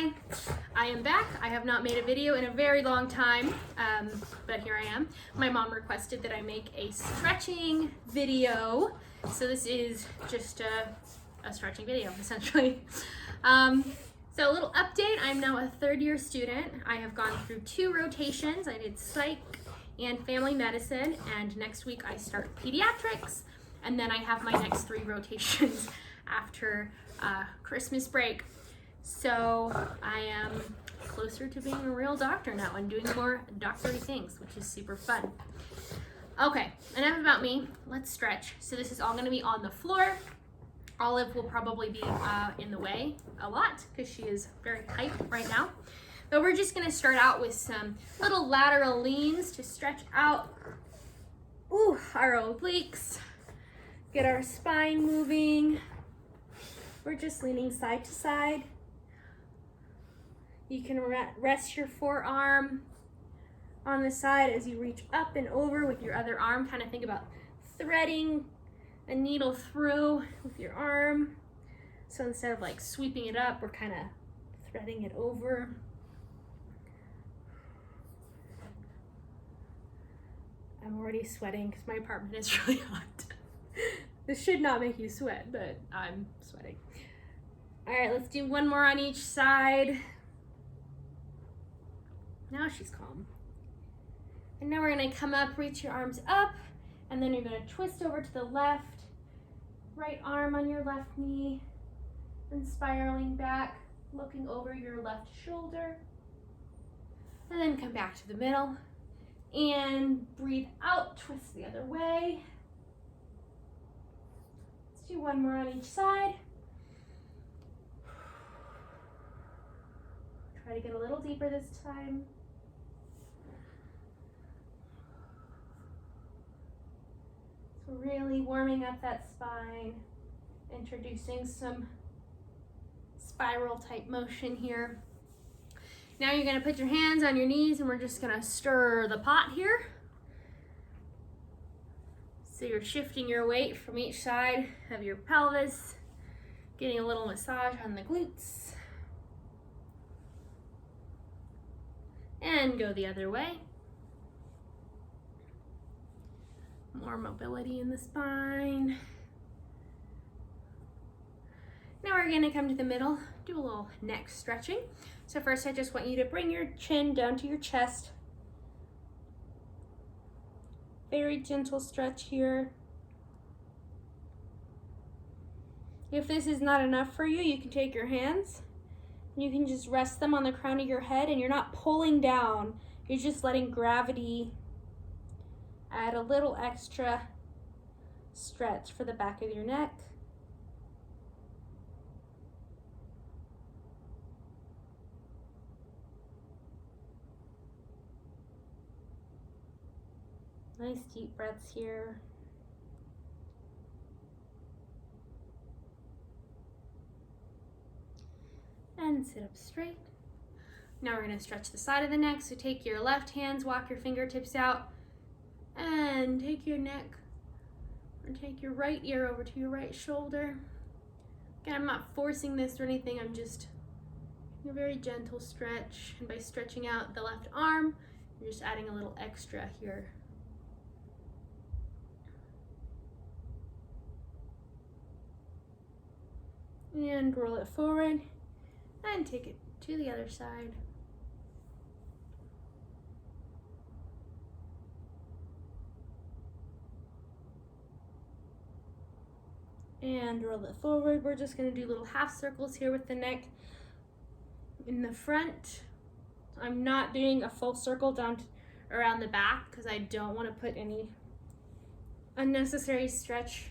Hi, I am back. I have not made a video in a very long time, but here I am. My mom requested that I make a stretching video, so this is just a stretching video, essentially. So a little update, I'm now a third-year student. I have gone through 2 rotations. I did psych and family medicine, and next week I start pediatrics, and then I have my next 3 rotations after Christmas break. So I am closer to being a real doctor now and doing more doctory things, which is super fun. Okay, enough about me. Let's stretch. So this is all going to be on the floor. Olive will probably be in the way a lot because she is very tight right now. But we're just going to start out with some little lateral leans to stretch out our obliques, get our spine moving. We're just leaning side to side. You can rest your forearm on the side as you reach up and over with your other arm. Kind of think about threading a needle through with your arm. So instead of like sweeping it up, we're kind of threading it over. I'm already sweating because my apartment is really hot. This should not make you sweat, but I'm sweating. All right, let's do one more on each side. Now she's calm. And now we're gonna come up, reach your arms up, and then you're gonna twist over to the left, right arm on your left knee, and spiraling back, looking over your left shoulder. And then come back to the middle, and breathe out, twist the other way. Let's do one more on each side. Try to get a little deeper this time. So really warming up that spine, introducing some spiral type motion here. Now you're gonna put your hands on your knees and we're just gonna stir the pot here. So you're shifting your weight from each side of your pelvis, getting a little massage on the glutes. And go the other way. More mobility in the spine. Now we're gonna come to the middle, do a little neck stretching. So first I just want you to bring your chin down to your chest. Very gentle stretch here. If this is not enough for you, you can take your hands and you can just rest them on the crown of your head, and you're not pulling down, you're just letting gravity add a little extra stretch for the back of your neck. Nice deep breaths here. And sit up straight. Now we're going to stretch the side of the neck. So take your left hands, walk your fingertips out, and take your neck, or take your right ear over to your right shoulder. Again, I'm not forcing this or anything, I'm just a very gentle stretch. And by stretching out the left arm, you're just adding a little extra here. And roll it forward and take it to the other side. And roll it forward. We're just going to do little half circles here with the neck in the front. I'm not doing a full circle down around the back because I don't want to put any unnecessary stretch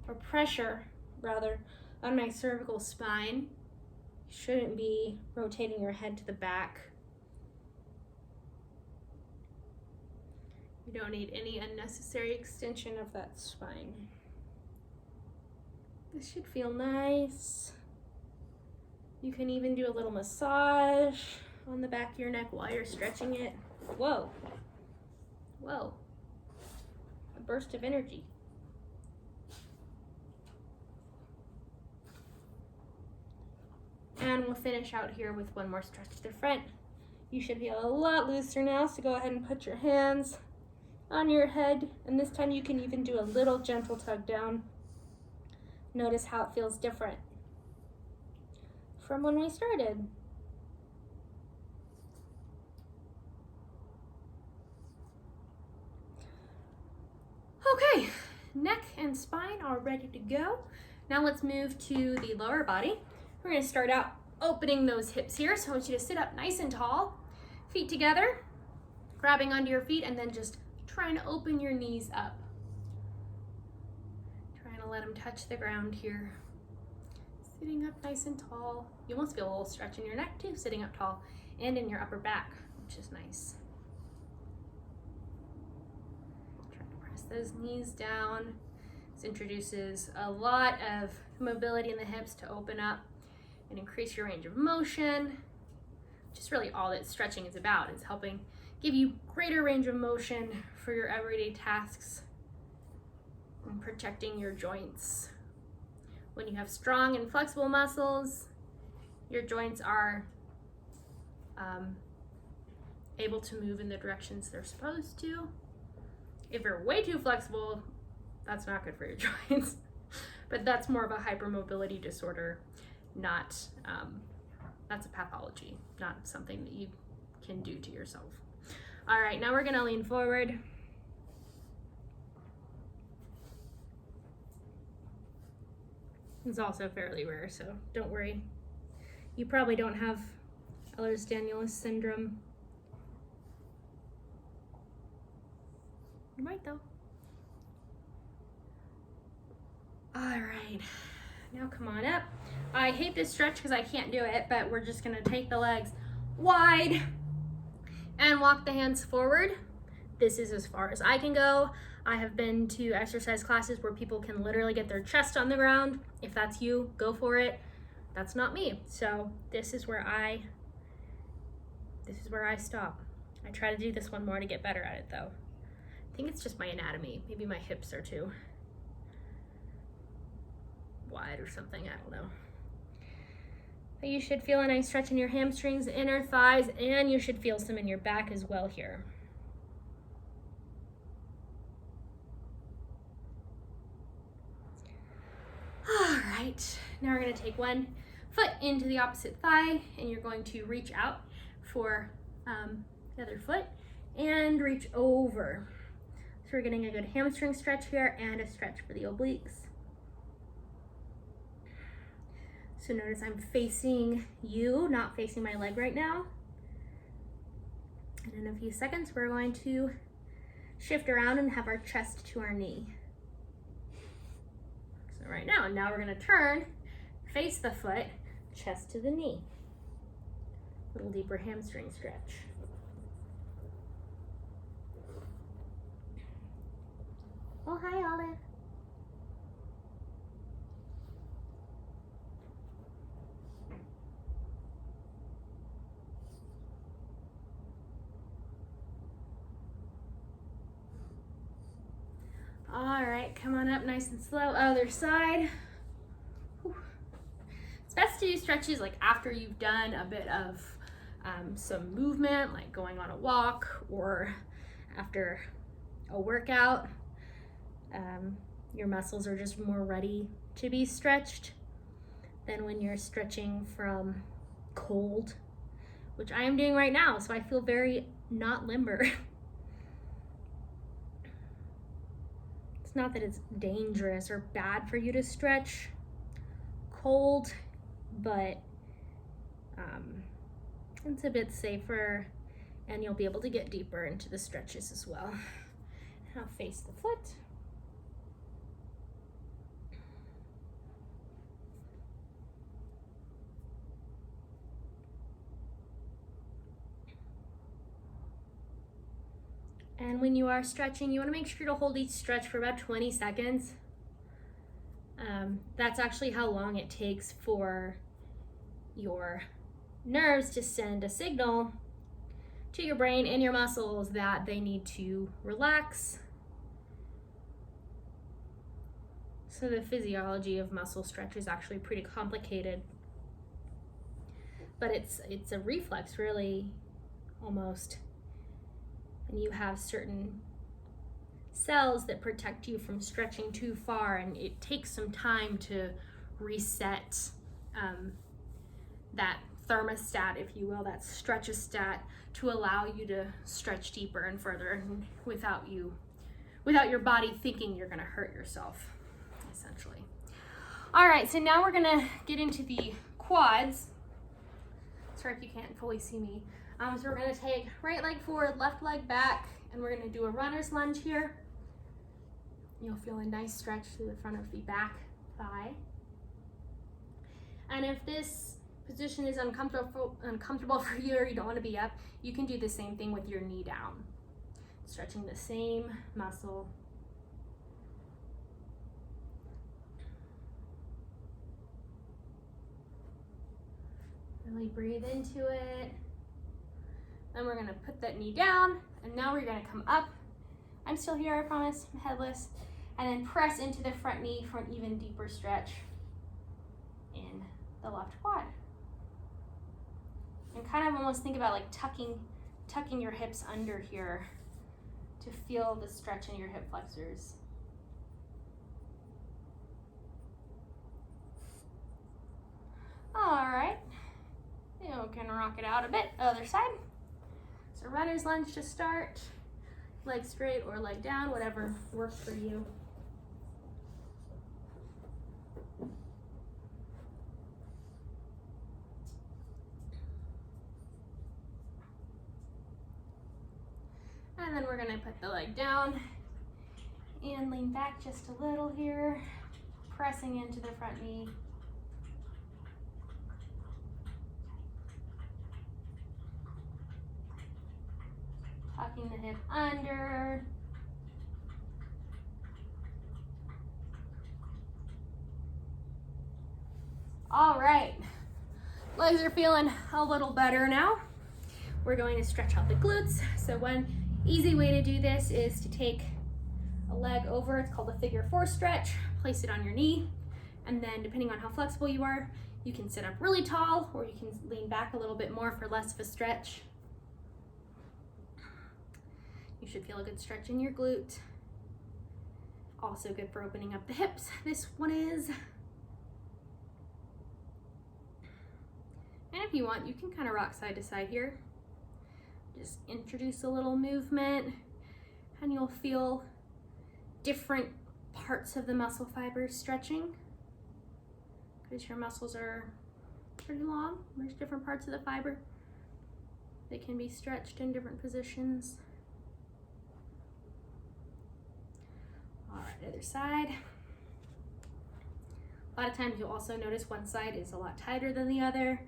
or pressure, rather, on my cervical spine. You shouldn't be rotating your head to the back. You don't need any unnecessary extension of that spine. This should feel nice. You can even do a little massage on the back of your neck while you're stretching it. Whoa. Whoa. A burst of energy. And we'll finish out here with one more stretch to the front. You should feel a lot looser now, so go ahead and put your hands on your head, and this time you can even do a little gentle tug down. Notice how it feels different from when we started. Okay, neck and spine are ready to go. Now let's move to the lower body. We're going to start out opening those hips here, so I want you to sit up nice and tall, feet together, grabbing onto your feet, and then just trying to open your knees up. Trying to let them touch the ground here. Sitting up nice and tall. You almost feel a little stretch in your neck too, sitting up tall, and in your upper back, which is nice. Try to press those knees down. This introduces a lot of mobility in the hips to open up and increase your range of motion. Just really all that stretching is about, is helping give you greater range of motion for your everyday tasks and protecting your joints. When you have strong and flexible muscles, your joints are able to move in the directions they're supposed to. If you're way too flexible, that's not good for your joints. But that's more of a hypermobility disorder, not, that's a pathology, not something that you can do to yourself. All right, now we're gonna lean forward. It's also fairly rare, so don't worry. You probably don't have Ehlers-Danlos syndrome. You might though. All right, now come on up. I hate this stretch because I can't do it, but we're just gonna take the legs wide and walk the hands forward. This is as far as I can go. I have been to exercise classes where people can literally get their chest on the ground. If that's you, go for it. That's not me. So this is where I stop. I try to do this one more to get better at it though. I think it's just my anatomy. Maybe my hips are too wide or something, I don't know. But you should feel a nice stretch in your hamstrings, inner thighs, and you should feel some in your back as well here. All right, now we're gonna take one foot into the opposite thigh, and you're going to reach out for the other foot and reach over. So we're getting a good hamstring stretch here and a stretch for the obliques. So notice I'm facing you, not facing my leg right now. And in a few seconds, we're going to shift around and have our chest to our knee. So right now we're gonna turn, face the foot, chest to the knee. A little deeper hamstring stretch. Oh, hi, Olive. All right, come on up nice and slow, other side. Whew. It's best to do stretches like after you've done a bit of some movement, like going on a walk or after a workout. Your muscles are just more ready to be stretched than when you're stretching from cold, which I am doing right now, so I feel very not limber. It's not that it's dangerous or bad for you to stretch cold, but it's a bit safer and you'll be able to get deeper into the stretches as well. Now face the foot. And when you are stretching, you want to make sure to hold each stretch for about 20 seconds. That's actually how long it takes for your nerves to send a signal to your brain and your muscles that they need to relax. So the physiology of muscle stretch is actually pretty complicated. but it's a reflex, really, almost. And you have certain cells that protect you from stretching too far, and it takes some time to reset that thermostat, if you will, that stretchostat, to allow you to stretch deeper and further, and without your body thinking you're going to hurt yourself, essentially. All right, so now we're going to get into the quads. Sorry if you can't fully see me. So we're going to take right leg forward, left leg back, and we're going to do a runner's lunge here. You'll feel a nice stretch through the front of the back thigh. And if this position is uncomfortable for you, or you don't want to be up, you can do the same thing with your knee down, stretching the same muscle. Really breathe into it. Then we're gonna put that knee down, and now we're gonna come up. I'm still here, I promise, I'm headless. And then press into the front knee for an even deeper stretch in the left quad. And kind of almost think about like tucking your hips under here to feel the stretch in your hip flexors. All right, you can rock it out a bit, other side. So runner's lunge to start, leg straight or leg down, whatever works for you. And then we're gonna put the leg down and lean back just a little here, pressing into the front knee. Tucking the hip under. All right, legs are feeling a little better now. We're going to stretch out the glutes. So one easy way to do this is to take a leg over, it's called a figure 4 stretch, place it on your knee, and then depending on how flexible you are, you can sit up really tall or you can lean back a little bit more for less of a stretch. You should feel a good stretch in your glute. Also good for opening up the hips, this one is. And if you want, you can kind of rock side to side here. Just introduce a little movement and you'll feel different parts of the muscle fibers stretching because your muscles are pretty long. There's different parts of the fiber. They can be stretched in different positions. All right, other side. A lot of times you'll also notice one side is a lot tighter than the other.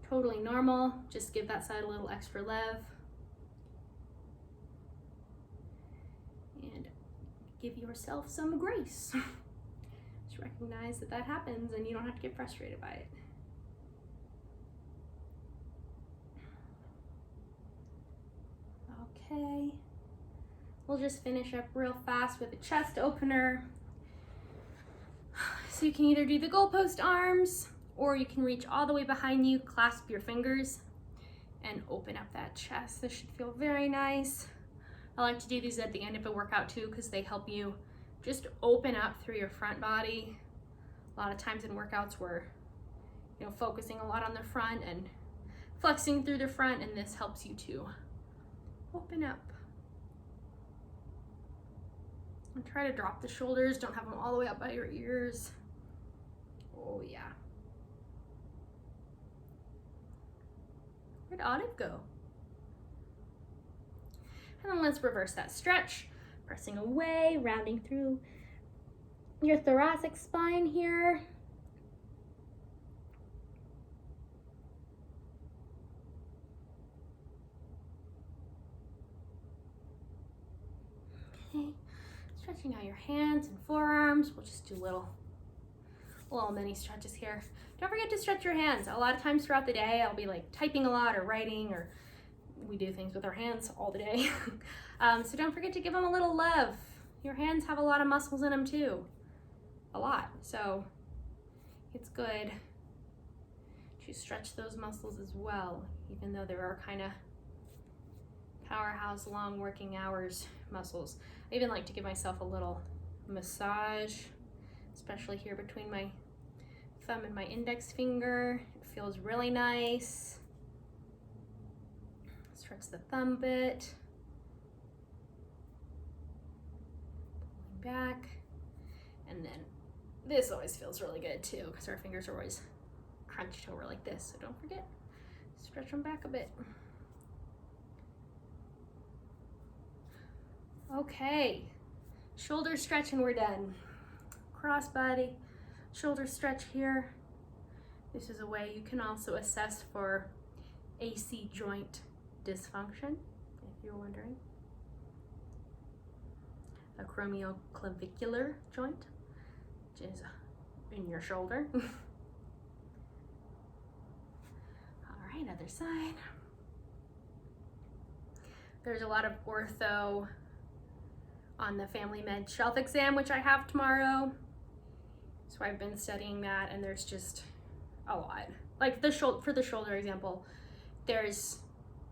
Totally normal. Just give that side a little extra lev. And give yourself some grace. Just recognize that that happens and you don't have to get frustrated by it. Okay. We'll just finish up real fast with a chest opener. So you can either do the goalpost arms or you can reach all the way behind you, clasp your fingers, and open up that chest. This should feel very nice. I like to do these at the end of a workout too because they help you just open up through your front body. A lot of times in workouts we're focusing a lot on the front and flexing through the front, and this helps you to open up. And try to drop the shoulders, don't have them all the way up by your ears. Oh yeah. Where'd Olive go? And then let's reverse that stretch, pressing away, rounding through your thoracic spine here. Okay, stretching out your hands and forearms. We'll just do little mini stretches here. Don't forget to stretch your hands. A lot of times throughout the day, I'll be like typing a lot or writing, or we do things with our hands all the day. So don't forget to give them a little love. Your hands have a lot of muscles in them too. A lot. So it's good to stretch those muscles as well, even though there are kind of powerhouse long working hours muscles. I even like to give myself a little massage, especially here between my thumb and my index finger. It feels really nice. Stretch the thumb bit. Pulling back. And then this always feels really good too, because our fingers are always crunched over like this. So don't forget, stretch them back a bit. Okay, shoulder stretch and we're done. Cross body, shoulder stretch here. This is a way you can also assess for AC joint dysfunction, if you're wondering. Acromioclavicular joint, which is in your shoulder. All right, other side. There's a lot of ortho on the Family Med shelf exam, which I have tomorrow. So I've been studying that, and there's just a lot. Like for the shoulder example, there's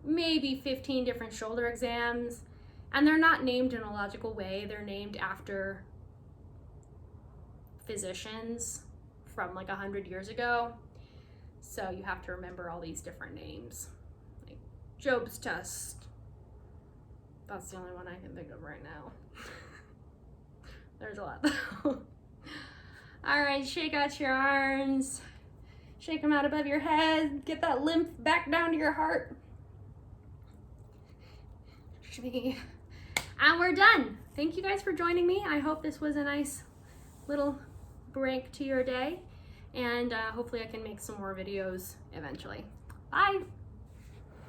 maybe 15 different shoulder exams, and they're not named in a logical way. They're named after physicians from like 100 years ago. So you have to remember all these different names. Like Job's test. That's the only one I can think of right now. There's a lot though. All right, shake out your arms. Shake them out above your head. Get that lymph back down to your heart. And we're done. Thank you guys for joining me. I hope this was a nice little break to your day. And hopefully I can make some more videos eventually. Bye.